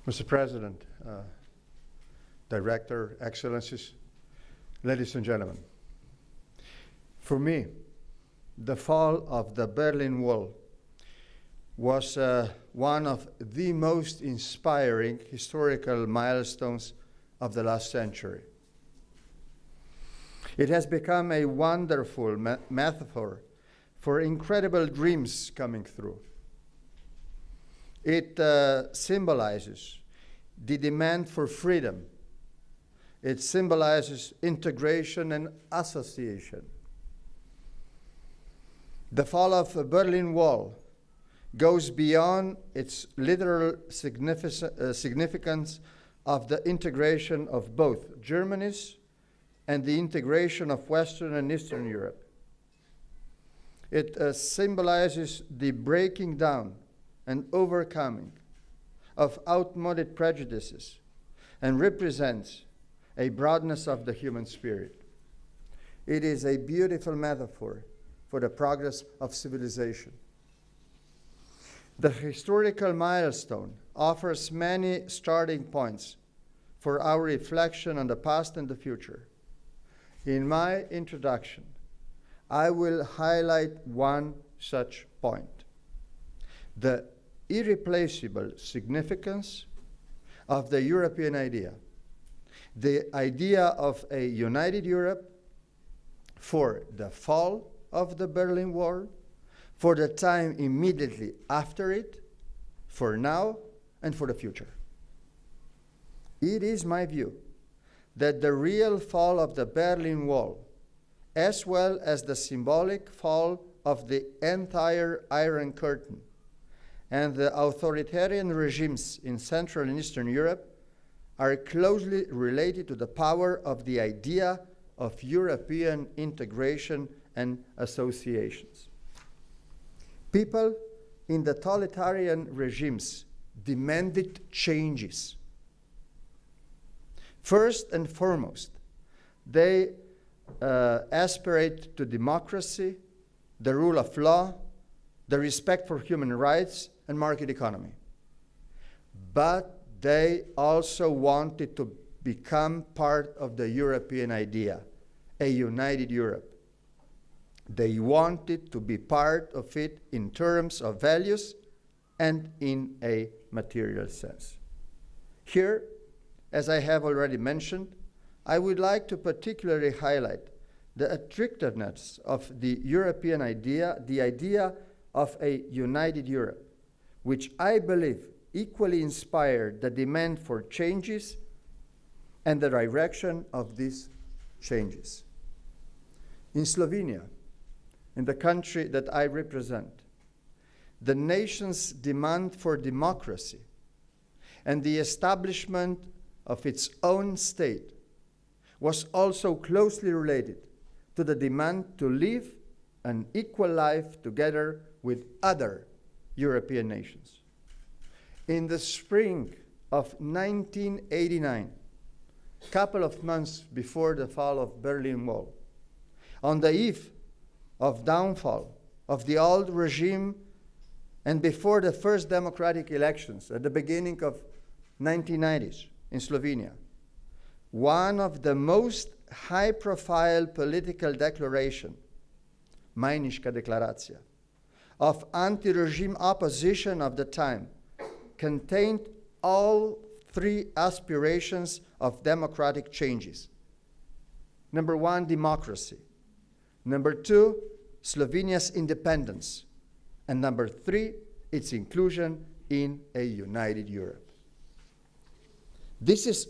Mr. President, Director, Excellencies, ladies and gentlemen, for me, the fall of the Berlin Wall was one of the most inspiring historical milestones of the last century. It has become a wonderful metaphor for incredible dreams coming through. It symbolizes the demand for freedom. It symbolizes integration and association. The fall of the Berlin Wall goes beyond its literal significance of the integration of both Germany's and the integration of Western and Eastern Europe. It symbolizes the breaking down and overcoming of outmoded prejudices and represents a broadness of the human spirit. It is a beautiful metaphor for the progress of civilization. The historical milestone offers many starting points for our reflection on the past and the future. In my introduction, I will highlight one such point: the irreplaceable significance of the European idea, the idea of a united Europe for the fall of the Berlin Wall, for the time immediately after it, for now, and for the future. It is my view that the real fall of the Berlin Wall, as well as the symbolic fall of the entire Iron Curtain and the authoritarian regimes in Central and Eastern Europe, are closely related to the power of the idea of European integration and associations. People in the totalitarian regimes demanded changes. First and foremost, they aspirate to democracy, the rule of law, the respect for human rights, and market economy. But they also wanted to become part of the European idea, a united Europe. They wanted to be part of it in terms of values and in a material sense. Here, as I have already mentioned, I would like to particularly highlight the attractiveness of the European idea, the idea of a united Europe, which I believe equally inspired the demand for changes and the direction of these changes. In Slovenia, in the country that I represent, the nation's demand for democracy and the establishment of its own state was also closely related to the demand to live an equal life together with other European nations. In the spring of 1989, a couple of months before the fall of Berlin Wall, on the eve of downfall of the old regime and before the first democratic elections at the beginning of 1990s in Slovenia, one of the most high-profile political declaration, Majniška deklaracija, of anti-regime opposition of the time contained all three aspirations of democratic changes. Number one, democracy. Number two, Slovenia's independence. And number three, its inclusion in a united Europe. This is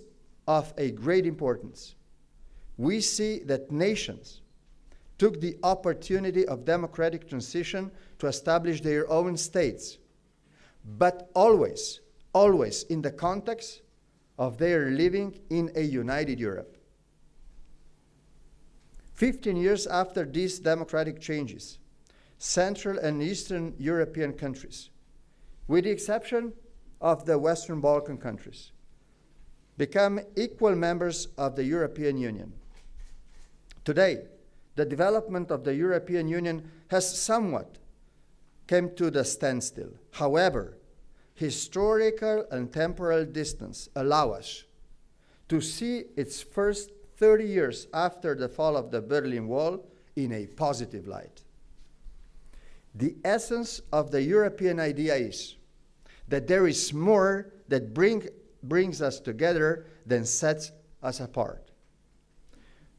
of a great importance. We see that nations took the opportunity of democratic transition to establish their own states, but always in the context of their living in a united Europe. 15 years after these democratic changes, Central and Eastern European countries, with the exception of the Western Balkan countries, become equal members of the European Union. Today, the development of the European Union has somewhat come to the standstill. However, historical and temporal distance allow us to see its first 30 years after the fall of the Berlin Wall in a positive light. The essence of the European idea is that there is more that brings us together than sets us apart.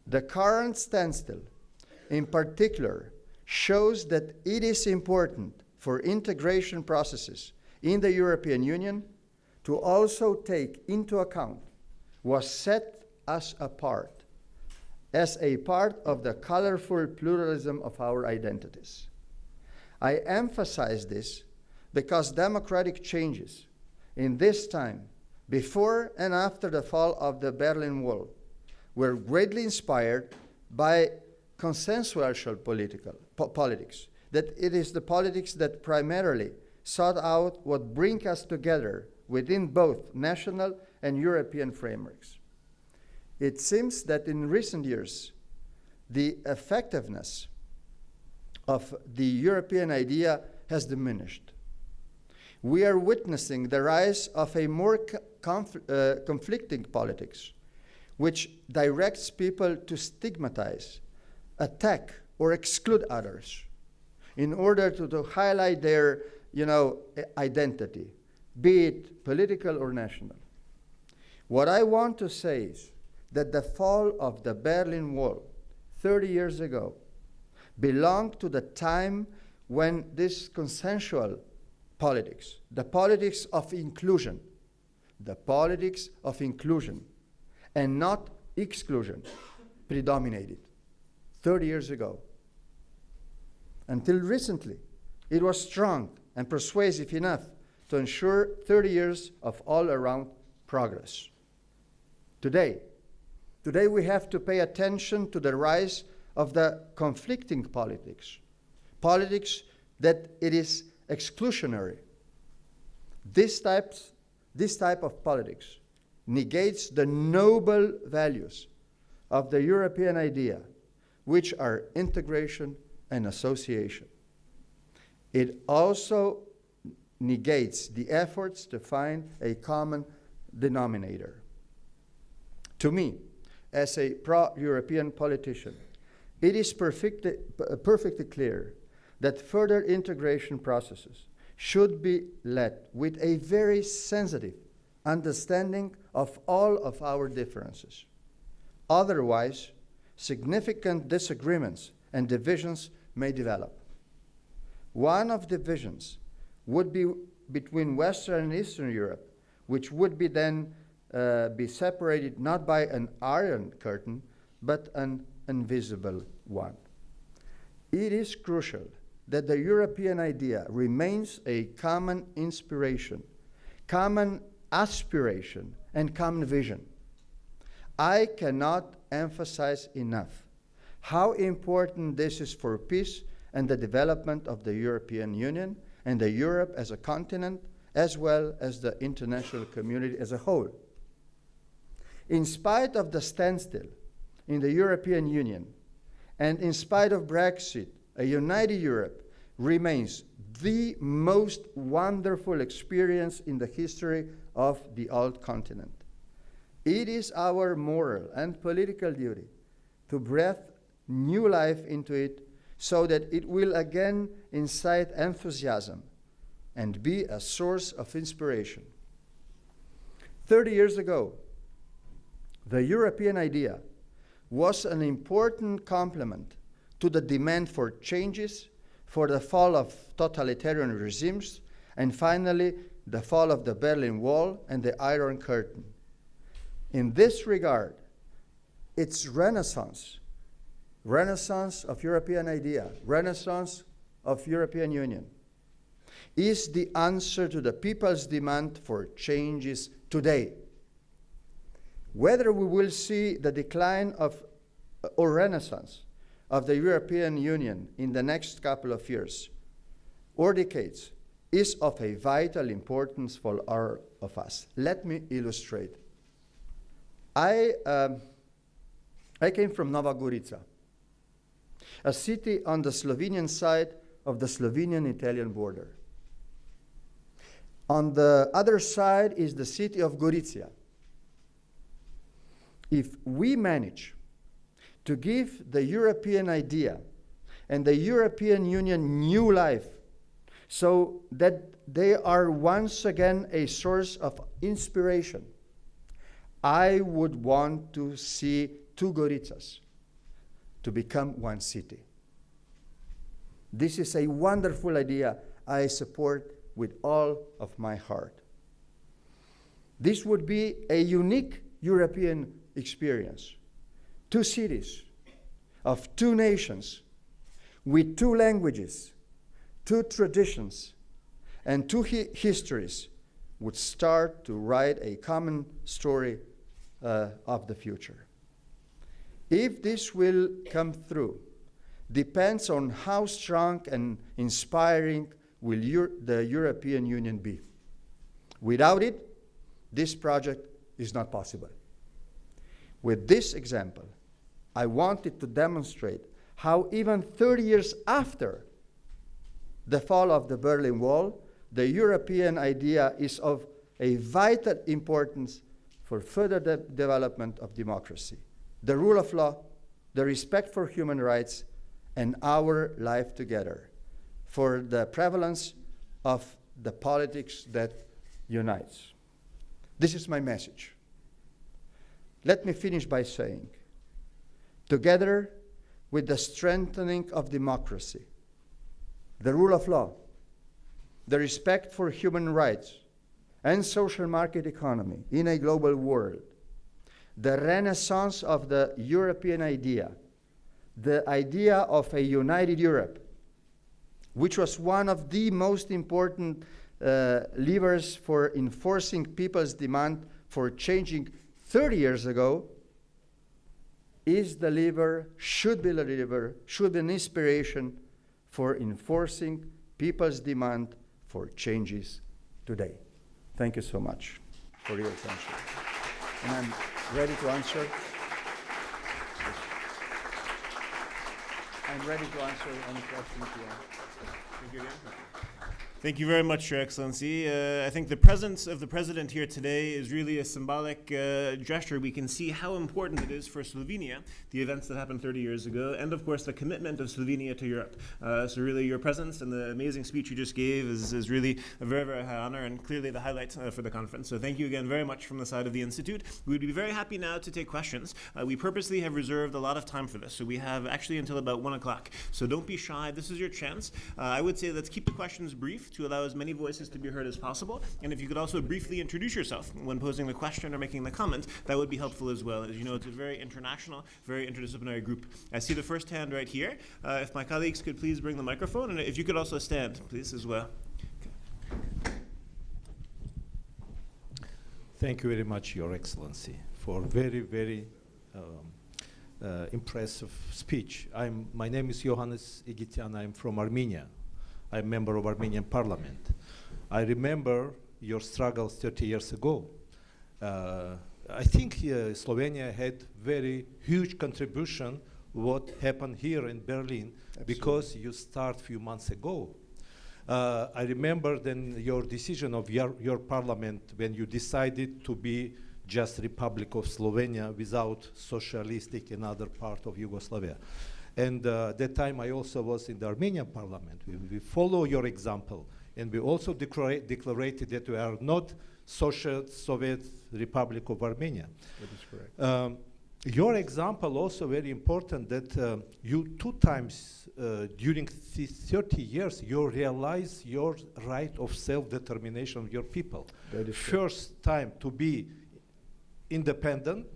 The current standstill, in particular, shows that it is important for integration processes in the European Union to also take into account what set us apart as a part of the colorful pluralism of our identities. I emphasize this because democratic changes in this time, before and after the fall of the Berlin Wall, were greatly inspired by consensual politics, that it is the politics that primarily sought out what brings us together within both national and European frameworks. It seems that in recent years, the effectiveness of the European idea has diminished. We are witnessing the rise of a more conflicting politics, which directs people to stigmatize, attack, or exclude others in order to highlight their identity, be it political or national. What I want to say is that the fall of the Berlin Wall 30 years ago belonged to the time when this consensual politics, the politics of inclusion and not exclusion, predominated 30 years ago. Until recently, it was strong and persuasive enough to ensure 30 years of all-around progress. Today we have to pay attention to the rise of the conflicting politics that it is exclusionary. This type of politics negates the noble values of the European idea, which are integration and association. It also negates the efforts to find a common denominator. To me, as a pro-European politician, it is perfectly clear that further integration processes should be led with a very sensitive understanding of all of our differences. Otherwise, significant disagreements and divisions may develop. One of the divisions would be between Western and Eastern Europe, which would be then be separated not by an iron curtain, but an invisible one. It is crucial that the European idea remains a common inspiration, common aspiration, and common vision. I cannot emphasize enough how important this is for peace and the development of the European Union and the Europe as a continent, as well as the international community as a whole. In spite of the standstill in the European Union, and in spite of Brexit, a united Europe remains the most wonderful experience in the history of the old continent. It is our moral and political duty to breathe new life into it so that it will again incite enthusiasm and be a source of inspiration. 30 years ago, the European idea was an important complement to the demand for changes, for the fall of totalitarian regimes, and finally, the fall of the Berlin Wall and the Iron Curtain. In this regard, its renaissance of European idea, renaissance of European Union, is the answer to the people's demand for changes today. Whether we will see the decline of or renaissance of the European Union in the next couple of years or decades is of a vital importance for all of us. Let me illustrate. I came from Nova Gorica, a city on the Slovenian side of the Slovenian-Italian border. On the other side is the city of Gorizia. If we manage to give the European idea and the European Union new life so that they are once again a source of inspiration, I would want to see two Goritsas to become one city. This is a wonderful idea I support with all of my heart. This would be a unique European experience. Two cities of two nations with two languages, two traditions, and two histories would start to write a common story of the future. If this will come through, depends on how strong and inspiring will the European Union be. Without it, this project is not possible. With this example, I wanted to demonstrate how even 30 years after the fall of the Berlin Wall, the European idea is of a vital importance for further development of democracy, the rule of law, the respect for human rights, and our life together, for the prevalence of the politics that unites. This is my message. Let me finish by saying, together with the strengthening of democracy, the rule of law, the respect for human rights, and social market economy in a global world, the renaissance of the European idea, the idea of a united Europe, which was one of the most important levers for enforcing people's demand for changing 30 years ago, is the lever, should be the lever, should be an inspiration for enforcing people's demand for changes today. Thank you so much for your attention. And I'm ready to answer. I'm ready to answer any questions you have. Thank you again. Thank you very much, Your Excellency. I think the presence of the President here today is really a symbolic gesture. We can see how important it is for Slovenia, the events that happened 30 years ago, and of course the commitment of Slovenia to Europe. So really your presence and the amazing speech you just gave is really a very, very high honor and clearly the highlight for the conference. So thank you again very much from the side of the Institute. We'd be very happy now to take questions. We purposely have reserved a lot of time for this. So we have actually until about 1 o'clock. So don't be shy. This is your chance. I would say let's keep the questions brief to allow as many voices to be heard as possible. And if you could also briefly introduce yourself when posing the question or making the comment, that would be helpful as well. As you know, it's a very international, very interdisciplinary group. I see the first hand right here. If my colleagues could please bring the microphone, and if you could also stand, please, as well. Thank you very much, Your Excellency, for very, very impressive speech. My name is Johannes Igitian. I'm from Armenia. I'm a member of Armenian Parliament. I remember your struggles 30 years ago. I think Slovenia had very huge contribution what happened here in Berlin. Absolutely. Because you start few months ago. I remember then your decision of your parliament when you decided to be just Republic of Slovenia without socialistic and other part of Yugoslavia. And that time I also was in the Armenian parliament. We follow your example, and we also declared that we are not Social Soviet Republic of Armenia. That is correct. Your example also very important that you 2 times during these 30 years you realize your right of self-determination of your people. That is First time to be independent,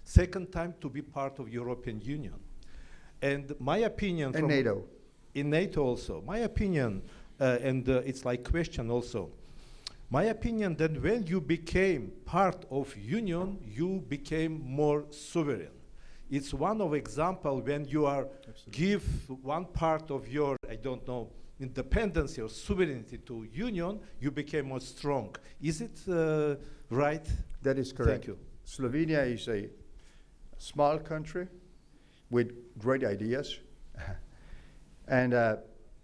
second time to be part of European Union. And my opinion and NATO. In NATO also. My opinion, and it's like question also. My opinion that when you became part of Union, you became more sovereign. It's one of example when you are give one part of your, I don't know, independence or sovereignty to Union, you became more strong. Is it right? That is correct. Thank you. Slovenia is a small country with great ideas. And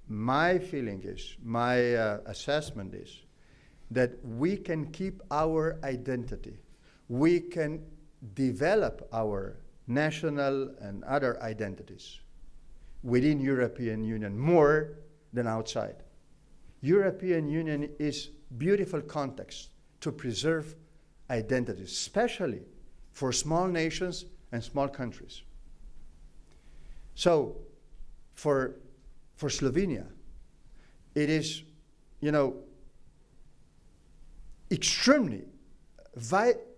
my feeling is, my assessment is, that we can keep our identity. We can develop our national and other identities within European Union more than outside. European Union is beautiful context to preserve identities, especially for small nations and small countries. So, for Slovenia, it is, extremely,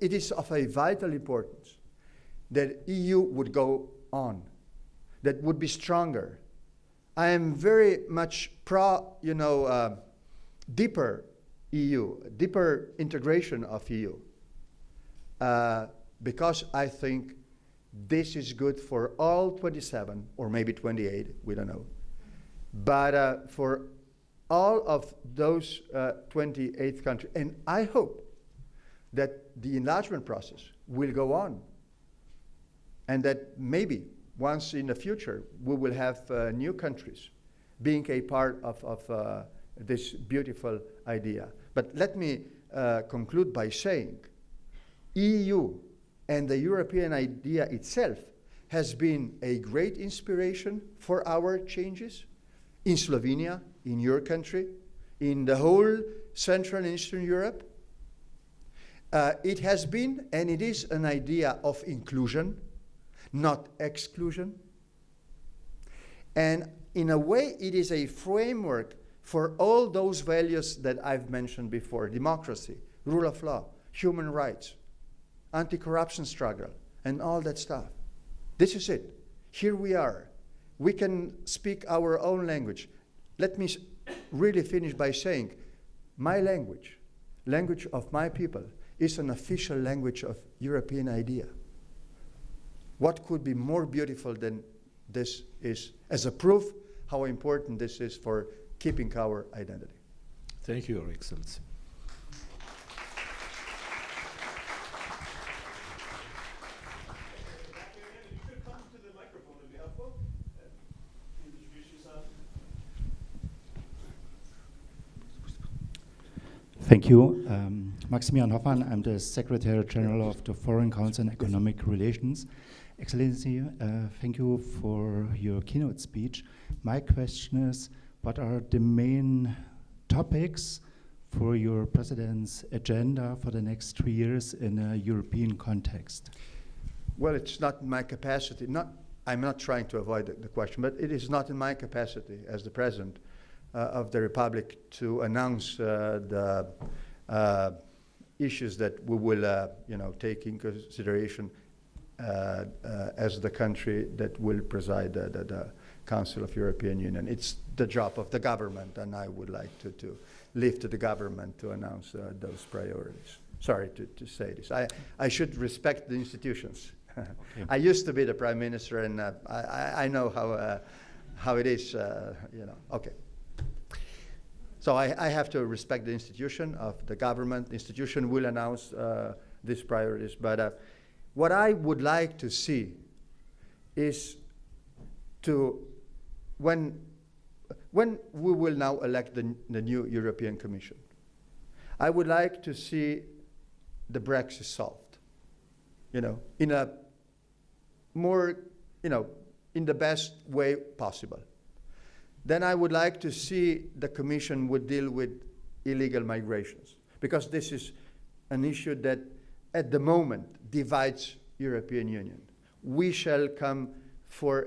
it is of a vital importance that EU would go on, that would be stronger. I am very much pro, deeper EU, deeper integration of EU, because I think this is good for all 27, or maybe 28, we don't know. But for all of those 28 countries, and I hope that the enlargement process will go on, and that maybe once in the future we will have new countries being a part of this beautiful idea. But let me conclude by saying EU and the European idea itself has been a great inspiration for our changes in Slovenia, in your country, in the whole Central and Eastern Europe. It has been and it is an idea of inclusion, not exclusion. And in a way, it is a framework for all those values that I've mentioned before: democracy, rule of law, human rights, anti-corruption struggle, and all that stuff. This is it. Here we are. We can speak our own language. Let me really finish by saying my language, language of my people, is an official language of European idea. What could be more beautiful than this is, as a proof how important this is for keeping our identity. Thank you, Your Excellency. Thank you. Maximilian Hoffmann, I'm the Secretary General of the Foreign Council and Economic Relations. Excellency, thank you for your keynote speech. My question is, what are the main topics for your president's agenda for the next 3 years in a European context? Well, it's not in my capacity. I'm not trying to avoid the question, but it is not in my capacity as the President of the Republic to announce the issues that we will, take in consideration as the country that will preside the Council of European Union. It's the job of the government, and I would like to leave to the government to announce those priorities. Sorry to say this. I should respect the institutions. Okay. I used to be the Prime Minister, and I know how it is, Okay. So I have to respect the institution of the government. The institution will announce these priorities. But what I would like to see is when we will now elect the new European Commission, I would like to see the Brexit solved, in a more, in the best way possible. Then I would like to see the Commission would deal with illegal migrations, because this is an issue that at the moment divides European Union. We shall come for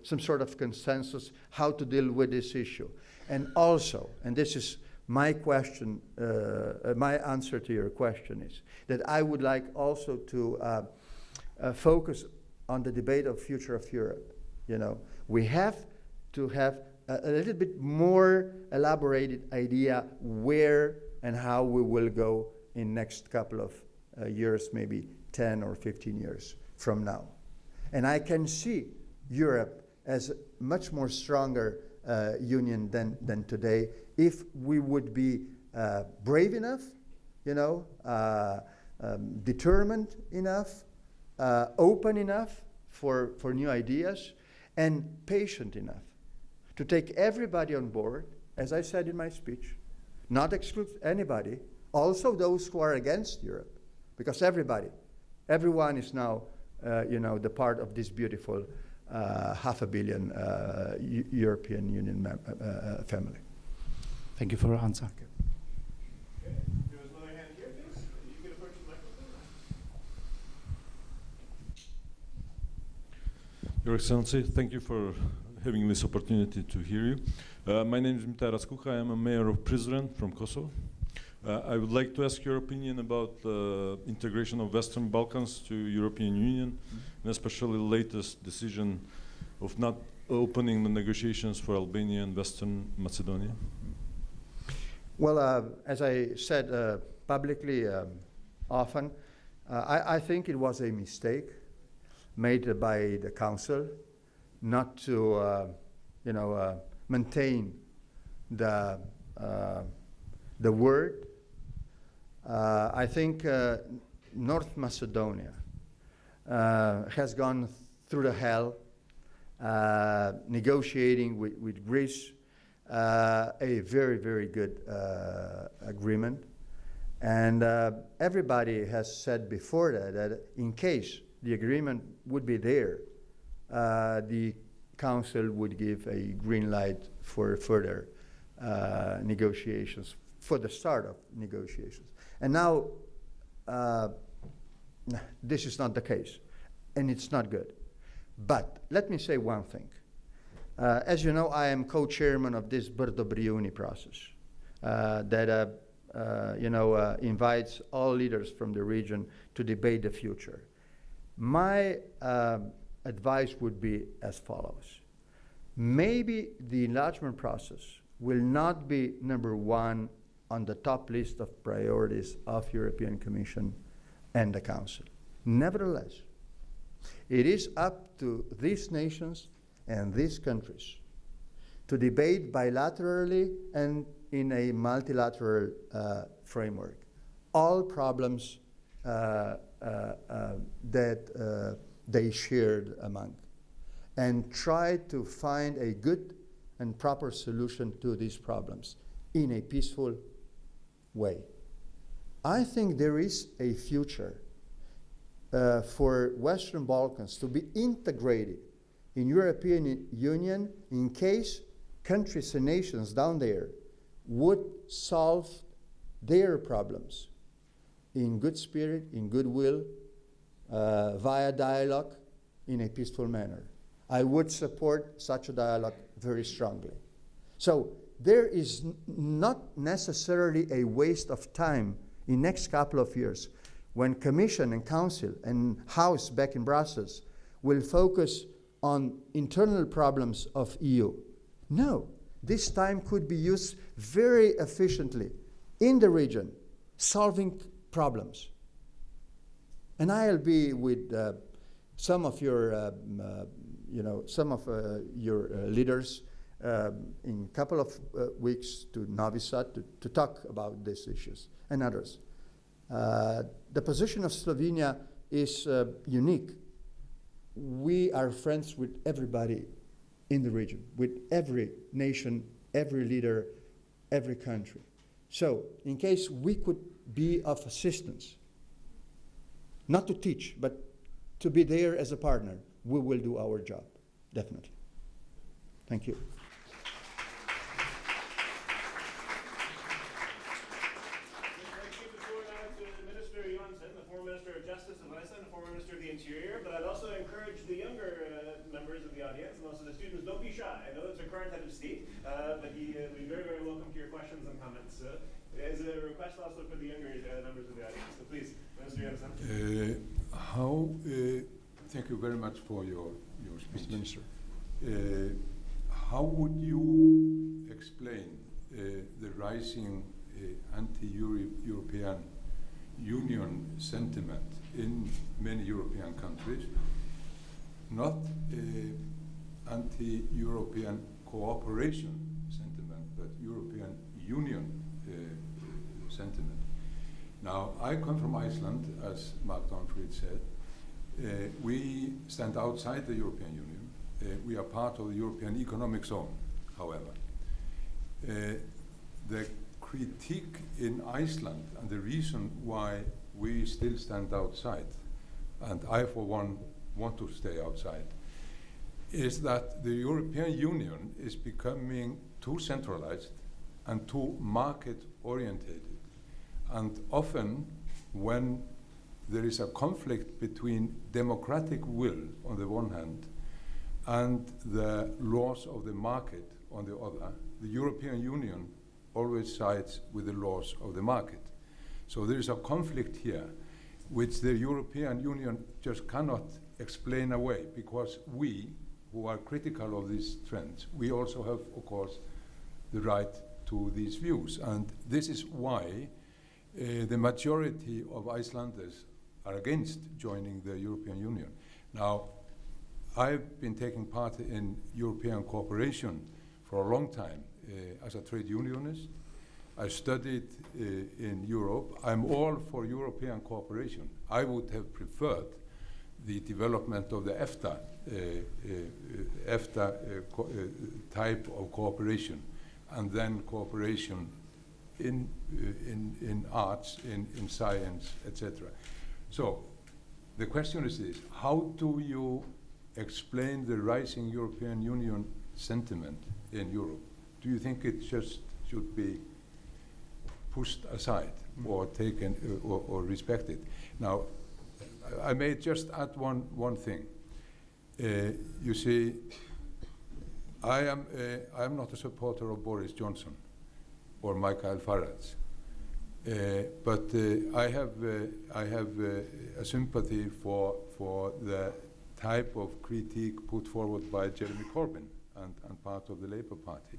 some sort of consensus how to deal with this issue. And also, and this is my question, my answer to your question is that I would like also to focus on the debate of future of Europe. We have to have a little bit more elaborated idea where and how we will go in next couple of years, maybe 10 or 15 years from now. And I can see Europe as a much more stronger union than today if we would be brave enough, determined enough, open enough for new ideas, and patient enough to take everybody on board, as I said in my speech, not exclude anybody, also those who are against Europe, because everyone is now, the part of this beautiful 500 million European Union family. Thank you for your answer. Okay. There was another hand here, please. You can approach the microphone. Your Excellency, thank you for having this opportunity to hear you. My name is Mita Raskucha. I am a mayor of Prizren from Kosovo. I would like to ask your opinion about the integration of Western Balkans to European Union, and especially the latest decision of not opening the negotiations for Albania and Western Macedonia. Well, as I said publicly often, I think it was a mistake made by the Council not to, maintain the word. I think North Macedonia has gone through the hell negotiating with Greece a very, very good agreement. And everybody has said before that in case the agreement would be there, the Council would give a green light for further negotiations, for the start of negotiations. And now, this is not the case, and it's not good. But let me say one thing. As you know, I am co-chairman of this Brdo Briuni process that invites all leaders from the region to debate the future. My advice would be as follows. Maybe the enlargement process will not be number one on the top list of priorities of European Commission and the Council. Nevertheless, it is up to these nations and these countries to debate bilaterally and in a multilateral framework all problems that they shared among, and try to find a good and proper solution to these problems in a peaceful way. I think there is a future for Western Balkans to be integrated in European Union in case countries and nations down there would solve their problems in good spirit, in goodwill, via dialogue, in a peaceful manner. I would support such a dialogue very strongly. So there is not necessarily a waste of time in next couple of years when Commission and Council and House back in Brussels will focus on internal problems of EU. No, this time could be used very efficiently in the region, solving problems. And I'll be with some of your leaders in a couple of weeks to Novi Sad to talk about these issues and others. The position of Slovenia is unique. We are friends with everybody in the region, with every nation, every leader, every country. So, in case we could be of assistance, not to teach, but to be there as a partner, we will do our job, definitely. Thank you. Interior, but I'd also encourage the younger members of the audience and also the students, don't be shy. I know it's a current head of state, but we're very, very welcome to your questions and comments. There's a request also for the younger members of the audience. So please, Minister Jansen. Thank you very much for your speech. Minister. How would you explain the rising anti-European Union sentiment in many European countries, not anti-European cooperation sentiment, but European Union sentiment? Now, I come from Iceland, as Mark Donfried said. We stand outside the European Union. We are part of the European Economic Zone, however. The critique in Iceland and the reason why we still stand outside, and I for one want to stay outside, is that the European Union is becoming too centralized and too market-oriented. And often when there is a conflict between democratic will on the one hand and the laws of the market on the other, the European Union always sides with the laws of the market. So there is a conflict here which the European Union just cannot explain away, because we, who are critical of these trends, we also have, of course, the right to these views. And this is why the majority of Icelanders are against joining the European Union. Now, I've been taking part in European cooperation for a long time as a trade unionist. I studied in Europe. I'm all for European cooperation. I would have preferred the development of the EFTA type of cooperation, and then cooperation in arts, in science, etc. So the question is this: how do you explain the rising European Union sentiment in Europe? Do you think it just should be pushed aside or taken or respected? Now, I may just add one thing. You see, I am not a supporter of Boris Johnson or Michael Farage, but I have a sympathy for the type of critique put forward by Jeremy Corbyn and part of the Labour Party.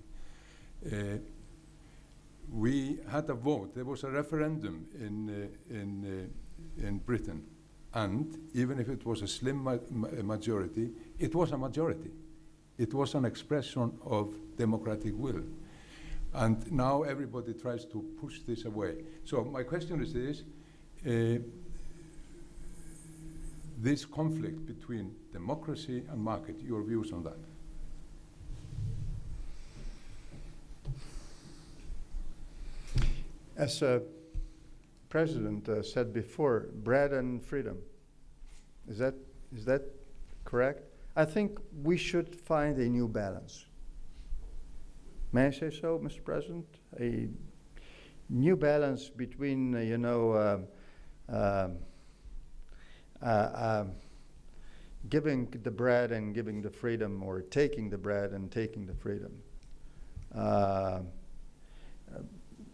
We had a vote. There was a referendum in Britain, and even if it was a slim majority, it was a majority. It was an expression of democratic will. And now everybody tries to push this away. So my question is this: this conflict between democracy and market, your views on that? As President said before, bread and freedom. Is that correct? I think we should find a new balance. May I say so, Mr. President? A new balance between, giving the bread and giving the freedom, or taking the bread and taking the freedom.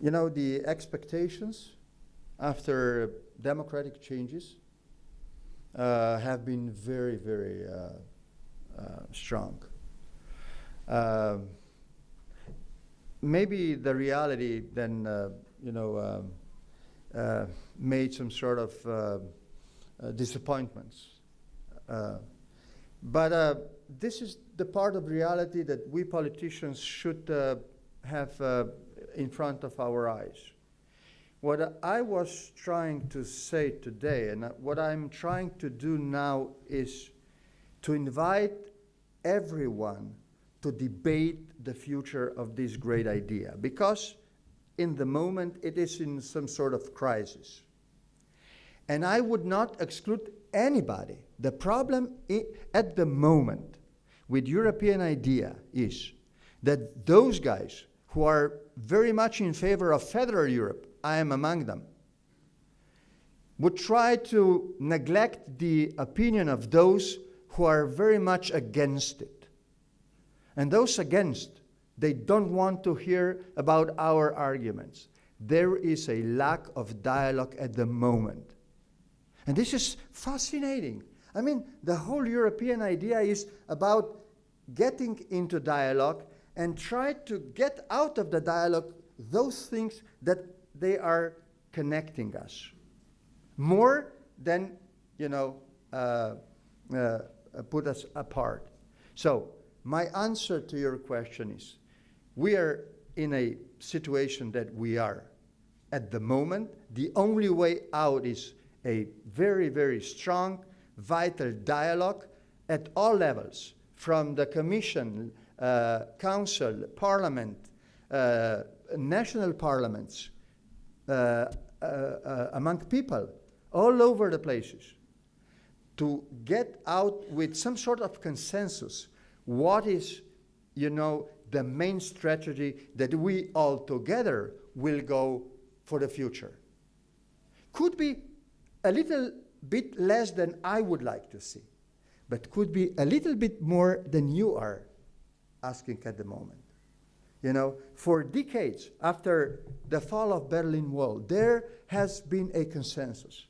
The expectations after democratic changes have been very, very strong. Maybe the reality then, made some sort of disappointments. But this is the part of reality that we politicians should have in front of our eyes. What I was trying to say today, and what I'm trying to do now, is to invite everyone to debate the future of this great idea, because in the moment it is in some sort of crisis. And I would not exclude anybody. The problem at the moment with European idea is that those guys who are very much in favor of federal Europe, I am among them, would try to neglect the opinion of those who are very much against it. And those against, they don't want to hear about our arguments. There is a lack of dialogue at the moment. And this is fascinating. I mean, the whole European idea is about getting into dialogue and try to get out of the dialogue those things that they are connecting us, more than, put us apart. So my answer to your question is, we are in a situation that we are. At the moment, the only way out is a very, very strong, vital dialogue at all levels, from the Commission, Council, Parliament, national parliaments, among people all over the places, to get out with some sort of consensus what is, the main strategy that we all together will go for the future. Could be a little bit less than I would like to see, but could be a little bit more than you are asking at the moment. For decades after the fall of Berlin Wall, there has been a consensus.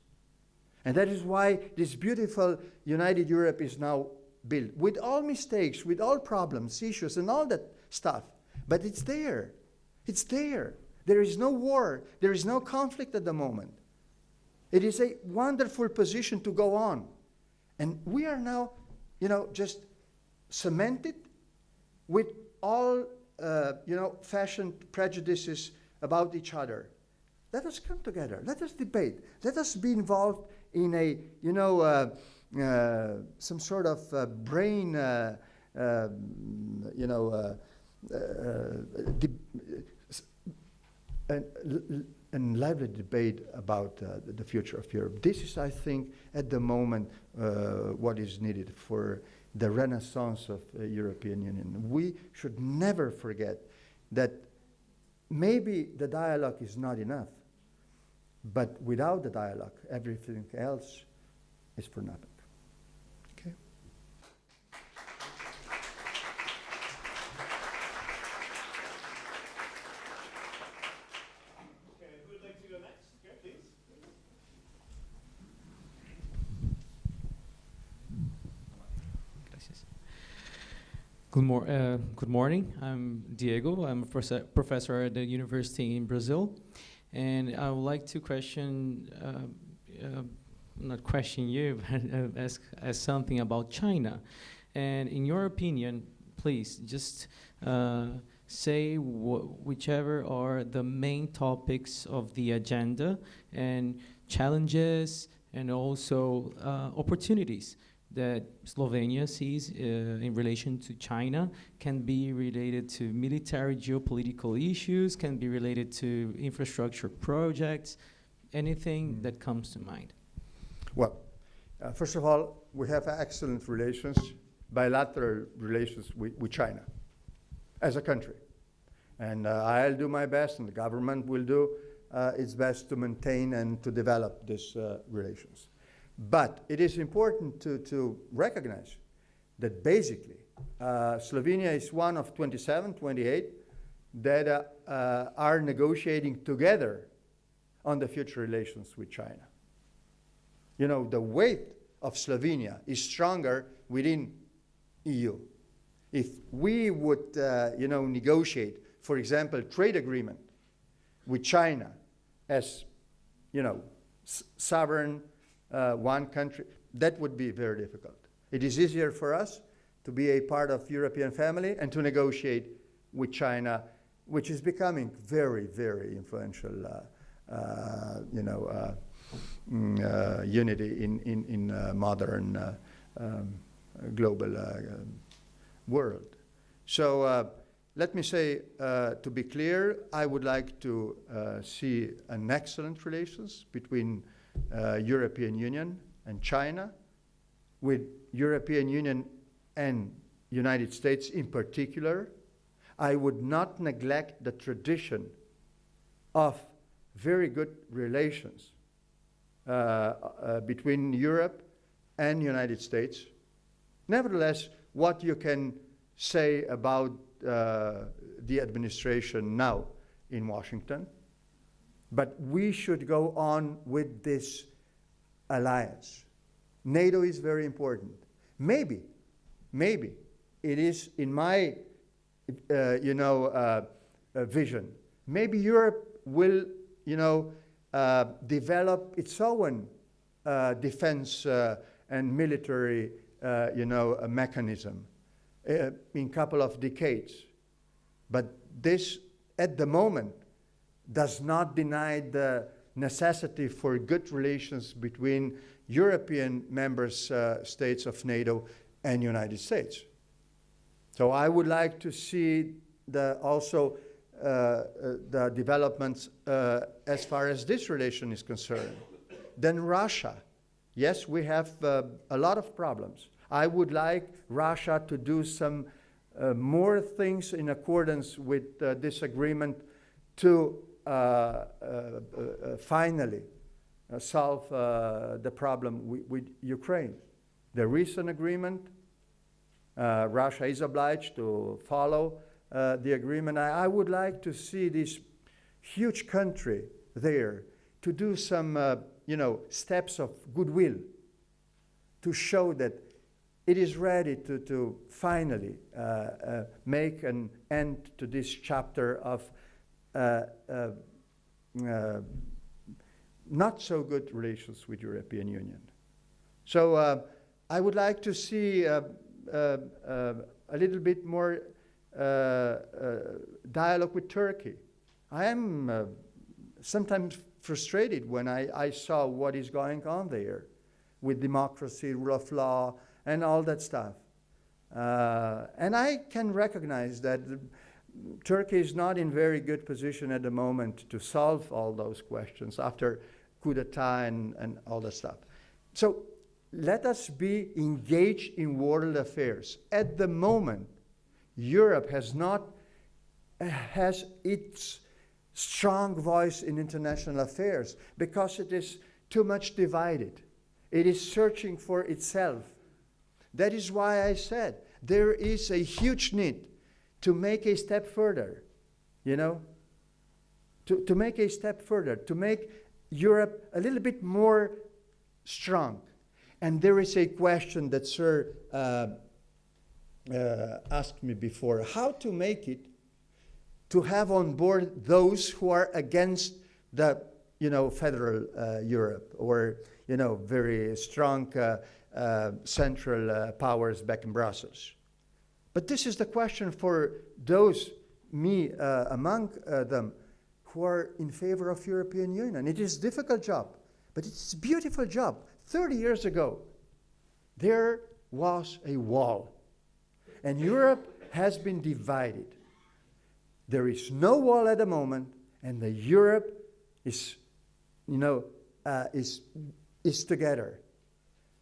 And that is why this beautiful united Europe is now built, with all mistakes, with all problems, issues, and all that stuff. But it's there. It's there. There is no war. There is no conflict at the moment. It is a wonderful position to go on. And we are now, just cemented with all, fashioned prejudices about each other. Let us come together. Let us debate. Let us be involved in a, some sort of brain, and lively debate about the future of Europe. This is, I think, at the moment, what is needed for the renaissance of the European Union. We should never forget that maybe the dialogue is not enough, but without the dialogue, everything else is for nothing. Okay? Okay, who would like to go next? Okay, please. Good morning. I'm Diego. I'm a professor at the university in Brazil. And I would like to question, not question you, but ask something about China. And in your opinion, please just say whichever are the main topics of the agenda and challenges and also opportunities that Slovenia sees in relation to China. Can be related to military geopolitical issues, can be related to infrastructure projects, anything that comes to mind. Well, first of all, we have excellent relations, bilateral relations with China as a country. And I'll do my best, and the government will do its best to maintain and to develop these relations. But it is important to recognize that basically Slovenia is one of 27, 28 that are negotiating together on the future relations with China. The weight of Slovenia is stronger within EU. If we would, negotiate, for example, trade agreement with China as, sovereign one country, that would be very difficult. It is easier for us to be a part of European family and to negotiate with China, which is becoming very, very influential, unity in modern global world. So let me say, to be clear, I would like to see an excellent relations between European Union and China, with European Union and United States in particular. I would not neglect the tradition of very good relations between Europe and United States. Nevertheless, what you can say about the administration now in Washington, but we should go on with this alliance. NATO is very important. Maybe it is in my, vision. Maybe Europe will, develop its own defense and military, mechanism in a couple of decades. But this, at the moment, does not deny the necessity for good relations between European member states of NATO and United States. So I would like to see also the developments as far as this relation is concerned. Then Russia. Yes, we have a lot of problems. I would like Russia to do some more things in accordance with this agreement to finally solve the problem with Ukraine. There is an agreement. Russia is obliged to follow the agreement. I would like to see this huge country there to do some steps of goodwill to show that it is ready to finally make an end to this chapter of not so good relations with European Union. So I would like to see a little bit more dialogue with Turkey. I am sometimes frustrated when I saw what is going on there with democracy, rule of law, and all that stuff. And I can recognize that Turkey is not in very good position at the moment to solve all those questions after coup d'etat and all that stuff. So let us be engaged in world affairs. At the moment, Europe has its strong voice in international affairs because it is too much divided. It is searching for itself. That is why I said there is a huge need to make a step further, to make a step further, to make Europe a little bit more strong. And there is a question that Sir asked me before, how to make it to have on board those who are against the, federal Europe or, very strong central powers back in Brussels. But this is the question for those, me among them, who are in favor of European Union. It is a difficult job, but it's a beautiful job. 30 years ago, there was a wall, and Europe has been divided. There is no wall at the moment, and the Europe is, is together.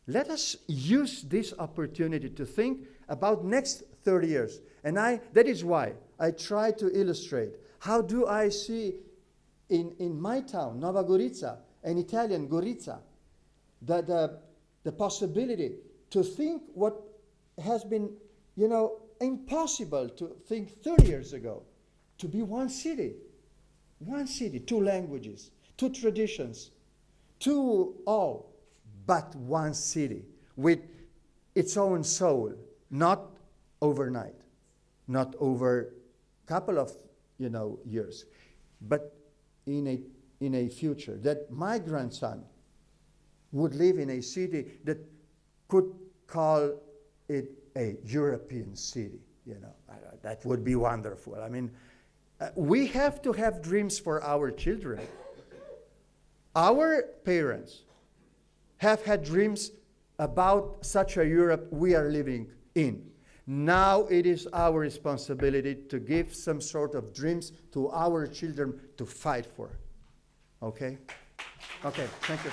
Let us use this opportunity to think about next 30 years. And that is why I try to illustrate how do I see in my town, Nova Gorica, an Italian Gorica, the possibility to think what has been, impossible to think 30 years ago, to be one city, two languages, two traditions, two all, but one city with its own soul, not overnight, not over a couple of years, but in a future that my grandson would live in a city that could call it a European city. That would be wonderful. I mean, we have to have dreams for our children. Our parents have had dreams about such a Europe we are living in. Now it is our responsibility to give some sort of dreams to our children to fight for. Okay? Okay, thank you.